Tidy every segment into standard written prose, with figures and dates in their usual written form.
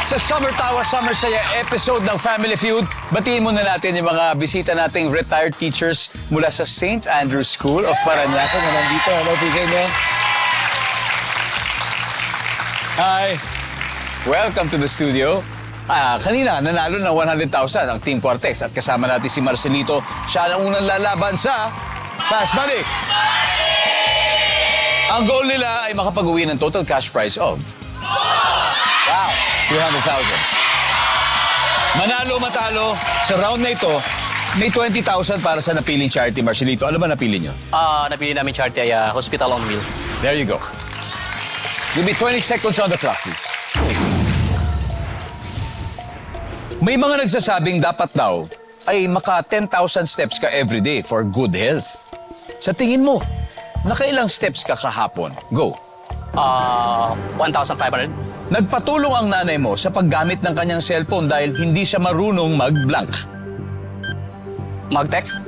Sa Summer Tawa, Summer Saya episode ng Family Feud, batiin muna natin yung mga bisita nating retired teachers mula sa St. Andrew's School of Parañaque na nandito. Hello po sa inyo. Hi. Welcome to the studio. Kanina, nanalo ng 100,000 ang Team Quartex at kasama natin si Marcelito. Siya ang unang lalaban sa Fast Money. Ang goal nila ay makapag-uwi ng total cash prize of... Wow! 200,000. Manalo, matalo, sa round na ito, may 20,000 para sa napiling charity. Marcelito, ano ba napili nyo? Napili namin charity ay Hospital on Wheels. There you go. Give me 20 seconds on the clock, please. May mga nagsasabing dapat daw ay maka 10,000 steps ka everyday for good health. Sa tingin mo, nakailang steps ka kahapon? Go. 1,500. Nagpatulong ang nanay mo sa paggamit ng kanyang cellphone dahil hindi siya marunong mag-blank. Mag-text.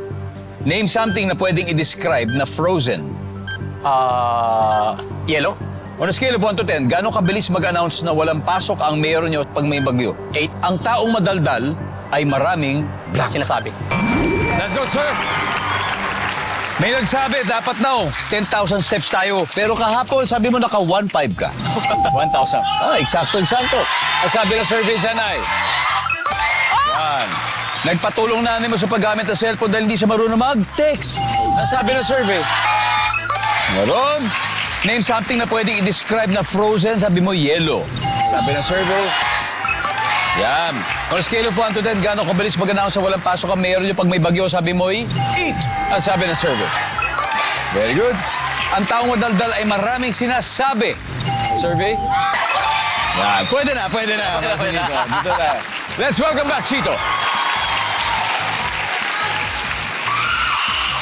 Name something na pwedeng i-describe na frozen. Yellow. On a scale of 1 to 10, gaano kabilis mag-announce na walang pasok ang mayor nyo pag may bagyo? 8. Ang taong madaldal ay maraming blank. Sinasabi. Let's go, sir! May nagsabi, dapat daw, 10,000 steps tayo. Pero kahapon, sabi mo naka 1,500 ka. 1,000. Eksakto. Ang sabi ng survey dyan ay... Yan. Nagpatulong na mo sa paggamit ng cellphone dahil hindi siya marunong mag-text. Ang sabi ng survey. Meron. Name something na pwedeng i-describe na frozen. Sabi mo, yellow. Sabi ng survey. Yan. On a scale of 1 to 10, gano'ng kabilis mag-announce sa walang pasok ang mayor nyo pag may bagyo? Sabi mo, 8. Ang sabi ng survey. Very good. Ang taong madaldal ay maraming sinasabi. Survey. Yan. Pwede na. Pwede na. Dito na. Let's welcome back, Chito.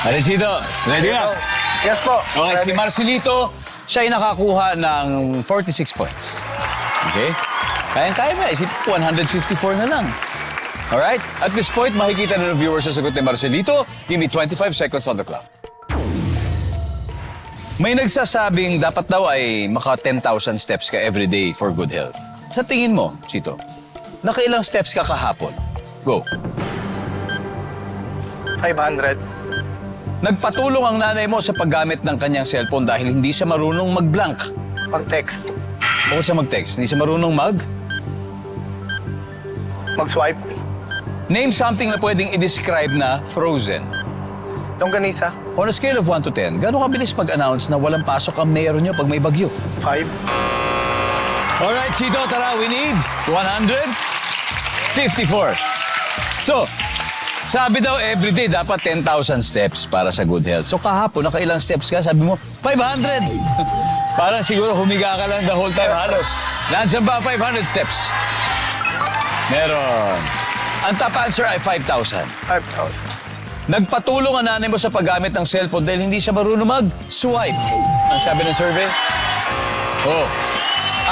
Ano, Chito? Ready na? Yes po. Okay, si Marcelito, siya ay nakakuha ng 46 points. Okay? Kaya mo, isip 154 na lang. Alright? At this point, makikita na ng viewers sa sagot ni Marcelito. Give me 25 seconds on the clock. May nagsasabing dapat daw ay maka 10,000 steps ka every day for good health. Sa tingin mo, Chito, nakailang steps ka kahapon? Go. 500. Nagpatulong ang nanay mo sa paggamit ng kanyang cellphone dahil hindi siya marunong mag-blank. Mag-text. Bukod siya mag-text, hindi siya marunong Mag-swipe. Name something na pwedeng i-describe na frozen. Longganisa. On a scale of 1 to 10, gano'ng kabilis mag-announce na walang pasok ang mayor nyo pag may bagyo? 5. Alright, Chito, tara, we need 154. So, sabi daw everyday dapat 10,000 steps para sa good health. So kahapon, nakailang steps ka? Sabi mo, 500. Parang siguro humiga ka lang the whole time halos. Nandiyan ba 500 steps? Meron. Ang top answer ay 5,000. 5,000. Nagpatulong ang nanay mo sa paggamit ng cellphone dahil hindi siya marunong mag-swipe. Ang sabi ng survey? Oh.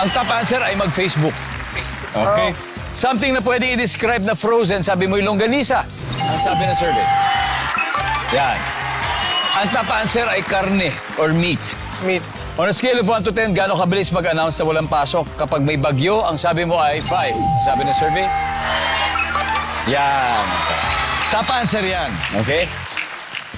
Ang top answer ay mag-Facebook. Okay. Something na pwedeng i-describe na frozen, sabi mo yung longganisa. Ang sabi ng survey. Yan. Ang top answer ay karne or meat. Meat. On a scale of 1 to 10, gano'ng kabilis mag-announce na walang pasok kapag may bagyo? Ang sabi mo ay 5. Ang sabi ng survey? Yan. Top answer yan. Okay?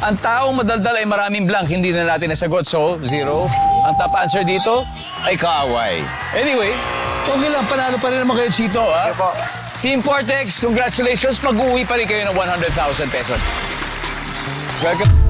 Ang taong madaldal ay maraming blank. Hindi na natin nasagot, so 0. Ang top answer dito ay kaaway. Anyway, okay lang. Panalo pa rin naman kayo, Chito, ha? Ano po? Team Vortex, congratulations. Mag-uwi pa rin kayo ng 100,000 pesos. Welcome.